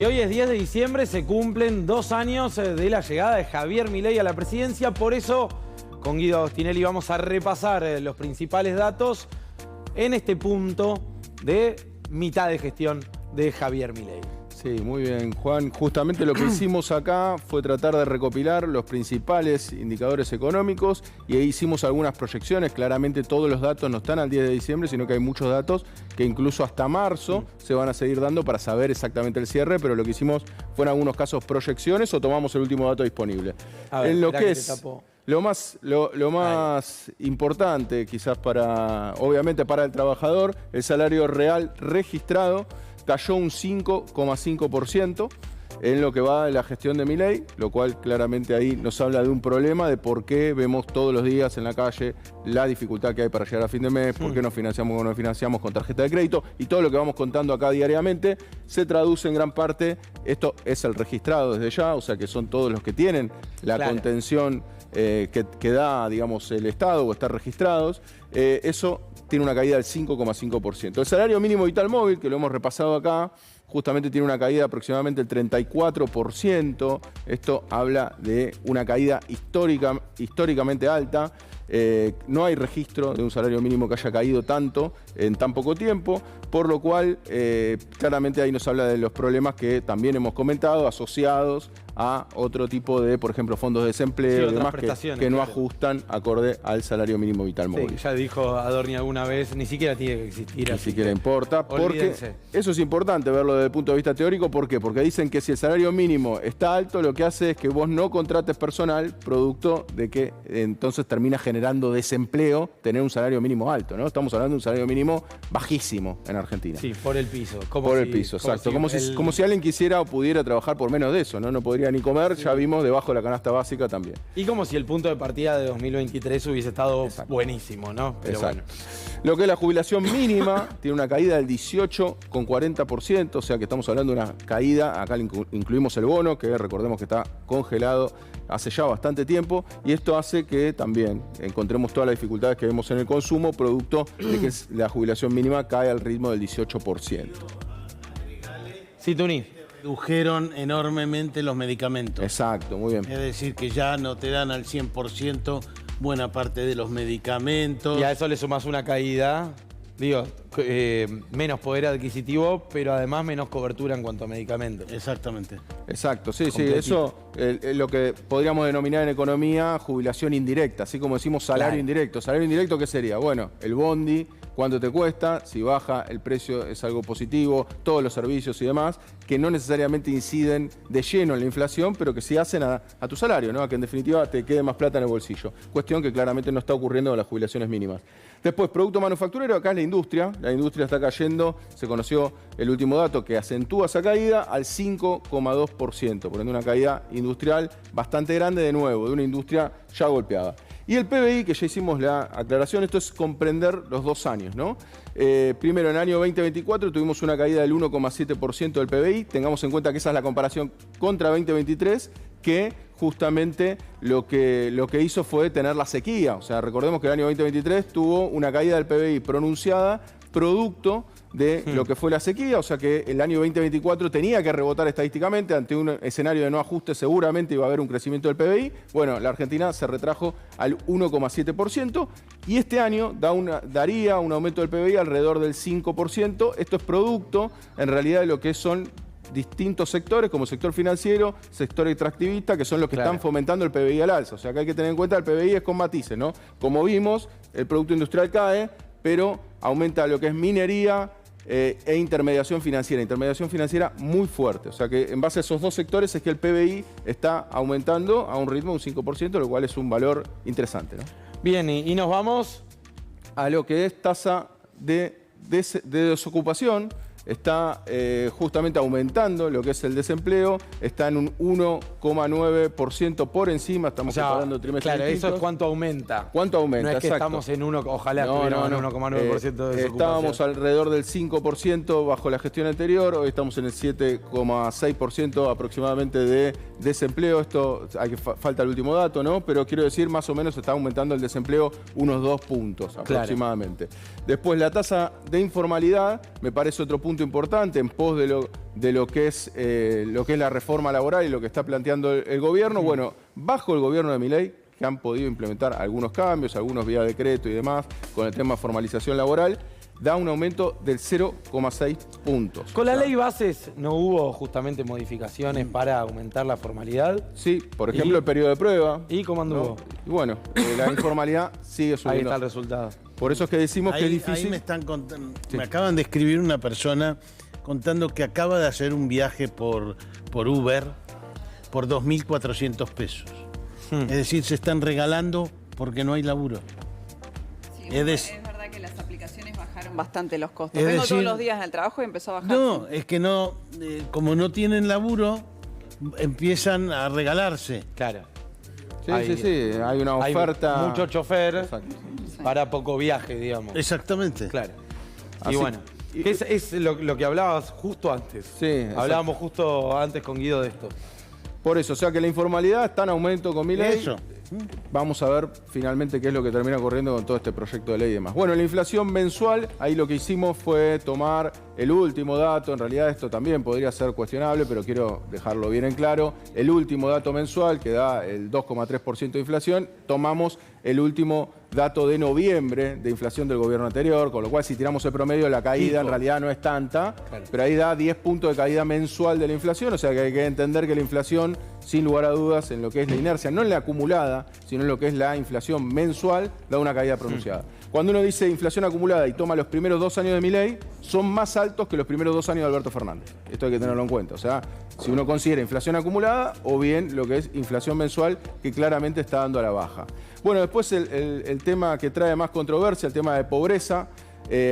Hoy es 10 de diciembre, se cumplen 2 años de la llegada de Javier Milei a la presidencia. Por eso, con Guido Agostinelli vamos a repasar los principales datos en este punto de mitad de gestión de Javier Milei. Sí, muy bien, Juan. Justamente lo que hicimos acá fue tratar de recopilar los principales indicadores económicos y ahí hicimos algunas proyecciones. Claramente todos los datos no están al 10 de diciembre, sino que hay muchos datos que incluso hasta marzo se van a seguir dando para saber exactamente el cierre, pero lo que hicimos fue en algunos casos proyecciones o tomamos el último dato disponible. A ver, en lo que es lo más importante quizás obviamente para el trabajador, el salario real registrado cayó un 5,5% en lo que va de la gestión de Milei, lo cual claramente ahí nos habla de un problema de por qué vemos todos los días en la calle la dificultad que hay para llegar a fin de mes, por qué nos financiamos o no nos financiamos con tarjeta de crédito, y todo lo que vamos contando acá diariamente se traduce en gran parte, esto es el registrado desde ya, o sea que son todos los que tienen la contención que da, digamos, el Estado o estar registrados, eso tiene una caída del 5,5%. El salario mínimo vital móvil, que lo hemos repasado acá, justamente tiene una caída de aproximadamente el 34%. Esto habla de una caída históricamente alta. No hay registro de un salario mínimo que haya caído tanto en tan poco tiempo, por lo cual claramente ahí nos habla de los problemas que también hemos comentado, asociados a otro tipo de, por ejemplo, fondos de desempleo y demás que no ajustan acorde al salario mínimo vital móvil. Sí, ya dijo Adorni alguna vez, ni siquiera tiene que existir. Ni siquiera importa, porque eso es importante verlo desde el punto de vista teórico. ¿Por qué? Porque dicen que si el salario mínimo está alto, lo que hace es que vos no contrates personal, producto de que entonces termina generando desempleo tener un salario mínimo alto, ¿no? Estamos hablando de un salario mínimo bajísimo en Argentina. Sí, por el piso. Por el piso, exacto. Como si alguien quisiera o pudiera trabajar por menos de eso, ¿no? No podría ni comer, ya vimos, debajo de la canasta básica también. Y como si el punto de partida de 2023 hubiese estado buenísimo, ¿no? Pero bueno. Lo que es la jubilación mínima tiene una caída del 18,40%, o sea que estamos hablando de una caída, acá incluimos el bono, que recordemos que está congelado hace ya bastante tiempo, y esto hace que también encontremos todas las dificultades que vemos en el consumo, producto de que la jubilación mínima cae al ritmo del 18%. Sí, Tuni. Redujeron enormemente los medicamentos. Exacto, muy bien. Es decir, que ya no te dan al 100% buena parte de los medicamentos. Y a eso le sumas una caída, digo, menos poder adquisitivo, pero además menos cobertura en cuanto a medicamentos. Exactamente. Exacto, sí, eso es lo que podríamos denominar en economía jubilación indirecta, así como decimos salario indirecto. ¿Salario indirecto qué sería? Bueno, el bondi, cuánto te cuesta, si baja el precio es algo positivo, todos los servicios y demás, que no necesariamente inciden de lleno en la inflación, pero que sí hacen a tu salario, ¿no? A que en definitiva te quede más plata en el bolsillo. Cuestión que claramente no está ocurriendo con las jubilaciones mínimas. Después, producto manufacturero, acá es la industria. La industria está cayendo, se conoció el último dato que acentúa esa caída al 5,2%, por ende una caída industrial bastante grande de nuevo, de una industria ya golpeada. Y el PBI, que ya hicimos la aclaración, esto es comprender los 2 años, ¿no? Primero, en el año 2024 tuvimos una caída del 1,7% del PBI. Tengamos en cuenta que esa es la comparación contra 2023, que justamente lo que hizo fue tener la sequía. O sea, recordemos que el año 2023 tuvo una caída del PBI pronunciada, producto de lo que fue la sequía, o sea que el año 2024 tenía que rebotar estadísticamente ante un escenario de no ajuste, seguramente iba a haber un crecimiento del PBI. Bueno, la Argentina se retrajo al 1,7% y este año daría un aumento del PBI alrededor del 5%. Esto es producto, en realidad, de lo que son distintos sectores, como sector financiero, sector extractivista, que son los que están fomentando el PBI al alza. O sea que hay que tener en cuenta el PBI es con matices, ¿no? Como vimos, el Producto Industrial cae, pero aumenta lo que es minería e intermediación financiera muy fuerte. O sea que en base a esos 2 sectores es que el PBI está aumentando a un ritmo de un 5%, lo cual es un valor interesante, ¿no? Bien, y nos vamos a lo que es tasa de desocupación. Está justamente aumentando lo que es el desempleo, está en un 1,9% por encima, estamos comparando trimestres distintos. Eso es cuánto aumenta. ¿Cuánto aumenta? No es que estamos en ojalá estuviéramos en 1,9% de desocupación. Estábamos alrededor del 5% bajo la gestión anterior, hoy estamos en el 7,6% aproximadamente de desempleo. Esto falta el último dato, ¿no? Pero quiero decir, más o menos está aumentando el desempleo unos 2 puntos aproximadamente. Después la tasa de informalidad, me parece otro punto punto importante en pos de lo que es la reforma laboral y lo que está planteando el gobierno. Bueno, bajo el gobierno de Milei, que han podido implementar algunos cambios, algunos vía decreto y demás, con el tema de formalización laboral, da un aumento del 0,6 puntos. Con la ley bases no hubo justamente modificaciones para aumentar la formalidad. Sí, por ejemplo, el periodo de prueba. ¿Y cómo anduvo? Y bueno, la informalidad sigue subiendo. Ahí está el resultado. Por eso es que decimos que es difícil. Ahí me están contando, Sí. me acaban de escribir una persona contando que acaba de hacer un viaje por Uber por 2.400 pesos. Es decir, se están regalando porque no hay laburo. Sí, Es es verdad que las aplicaciones bajaron bastante los costos. Es Vengo decir, todos los días al trabajo y empezó a bajar. No, es que no, como no tienen laburo, empiezan a regalarse. Claro. Sí, Hay- sí. Hay una oferta. Hay mucho chofer Exacto. para poco viaje, digamos. Exactamente. Claro. Así- Y bueno, que es lo que hablabas justo antes. Sí, exacto. Hablábamos justo antes con Guido de esto. Por eso, o sea que la informalidad está en aumento con Milei. Eso. Vamos a ver finalmente qué es lo que termina ocurriendo con todo este proyecto de ley y demás. Bueno, la inflación mensual, ahí lo que hicimos fue tomar el último dato. En realidad esto también podría ser cuestionable, pero quiero dejarlo bien en claro. El último dato mensual, que da el 2,3% de inflación, tomamos el último dato de noviembre de inflación del gobierno anterior, con lo cual si tiramos el promedio, la caída Pico. en realidad no es tanta, Claro. pero ahí da 10 puntos de caída mensual de la inflación, o sea que hay que entender que la inflación, sin lugar a dudas, en lo que es la inercia, no en la acumulada, sino en lo que es la inflación mensual, da una caída pronunciada. Cuando uno dice inflación acumulada y toma los primeros 2 años de Milei, son más altos que los primeros 2 años de Alberto Fernández. Esto hay que tenerlo en cuenta. O sea, si uno considera inflación acumulada o bien lo que es inflación mensual, que claramente está dando a la baja. Bueno, después el tema que trae más controversia, el tema de pobreza.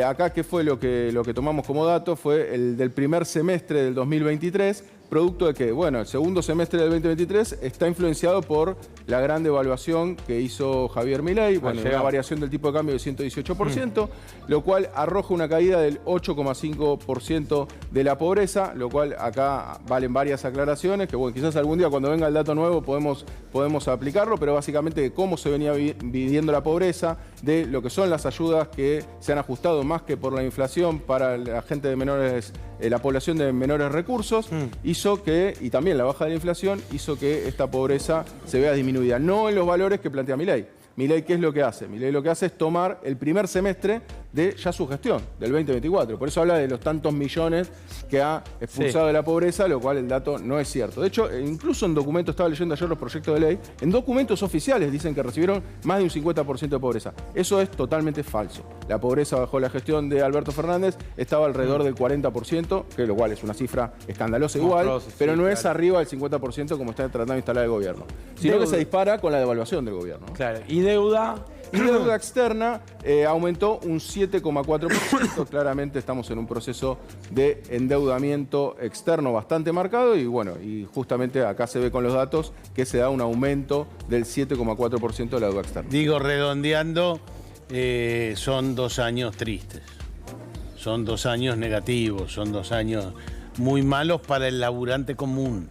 Acá, ¿qué fue lo que tomamos como dato? Fue el del primer semestre del 2023, producto de que, bueno, el segundo semestre del 2023 está influenciado por la gran devaluación que hizo Javier Milei, bueno, una variación del tipo de cambio de 118%, lo cual arroja una caída del 8,5% de la pobreza, lo cual acá valen varias aclaraciones, que bueno, quizás algún día cuando venga el dato nuevo podemos aplicarlo, pero básicamente de cómo se venía viviendo la pobreza, de lo que son las ayudas que se han ajustado más que por la inflación para la gente de menores, la población de menores recursos, hizo que, y también la baja de la inflación, hizo que esta pobreza se vea disminuida. No en los valores que plantea Milei. Milei, ¿qué es lo que hace? Milei lo que hace es tomar el primer semestre de ya su gestión, del 2024. Por eso habla de los tantos millones que ha expulsado de la pobreza, lo cual el dato no es cierto. De hecho, incluso en documentos, estaba leyendo ayer los proyectos de ley, en documentos oficiales dicen que recibieron más de un 50% de pobreza. Eso es totalmente falso. La pobreza bajo la gestión de Alberto Fernández estaba alrededor del 40%, que lo cual es una cifra escandalosa igual, pero no es arriba del 50% como está tratando de instalar el gobierno, sino que se dispara con la devaluación del gobierno, ¿no? Claro. Y deuda. Y la deuda externa aumentó un 7,4%. Claramente estamos en un proceso de endeudamiento externo bastante marcado y bueno, y justamente acá se ve con los datos que se da un aumento del 7,4% de la deuda externa. Digo, redondeando, son 2 años tristes. Son 2 años negativos, son 2 años muy malos para el laburante común.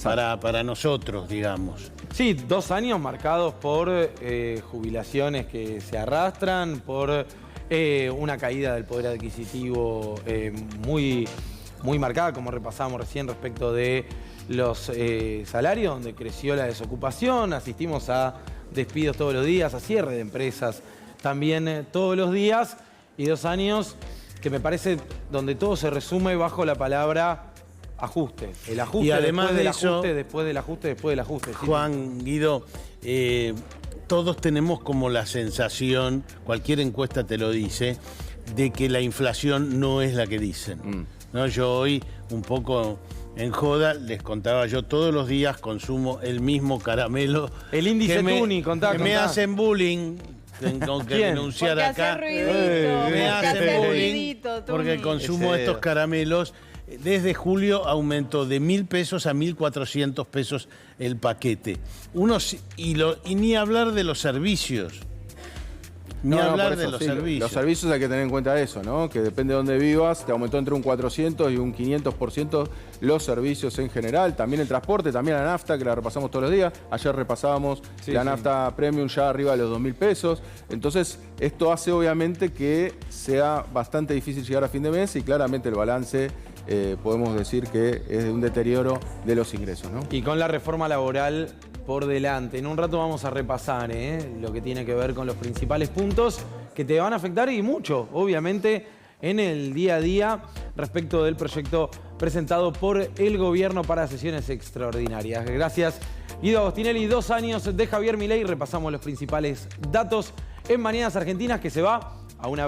Para nosotros, digamos. Sí, 2 años marcados por jubilaciones que se arrastran, por una caída del poder adquisitivo muy marcada, como repasamos recién respecto de los salarios, donde creció la desocupación, asistimos a despidos todos los días, a cierre de empresas también todos los días, y 2 años que me parece donde todo se resume bajo la palabra ajuste. El ajuste, y además después del de eso, ajuste, después del ajuste, después del ajuste. Sí. Juan, Guido, todos tenemos como la sensación, cualquier encuesta te lo dice, de que la inflación no es la que dicen. ¿No? Yo hoy, un poco en joda, les contaba, yo todos los días consumo el mismo caramelo. El índice Tuni, que me hacen bullying. Tengo que ¿Quién? denunciar Porque acá. hace ruidito, Me hacen bullying ruidito, porque Tuni. consumo estos caramelos. Desde julio aumentó de 1.000 pesos a 1.400 pesos el paquete. Y ni hablar de los servicios. Ni No, hablar por de eso, los sí, servicios. Los servicios hay que tener en cuenta eso, ¿no? Que depende de dónde vivas, te aumentó entre un 400 y un 500% los servicios en general. También el transporte, también la nafta, que la repasamos todos los días. Ayer repasábamos la nafta premium ya arriba de los 2.000 pesos. Entonces, esto hace obviamente que sea bastante difícil llegar a fin de mes y claramente el balance podemos decir que es de un deterioro de los ingresos, ¿no? Y con la reforma laboral por delante. En un rato vamos a repasar lo que tiene que ver con los principales puntos que te van a afectar y mucho, obviamente, en el día a día respecto del proyecto presentado por el gobierno para sesiones extraordinarias. Gracias, Guido Agostinelli. 2 años de Javier Milei. Repasamos los principales datos en Mañanas Argentinas, que se va a una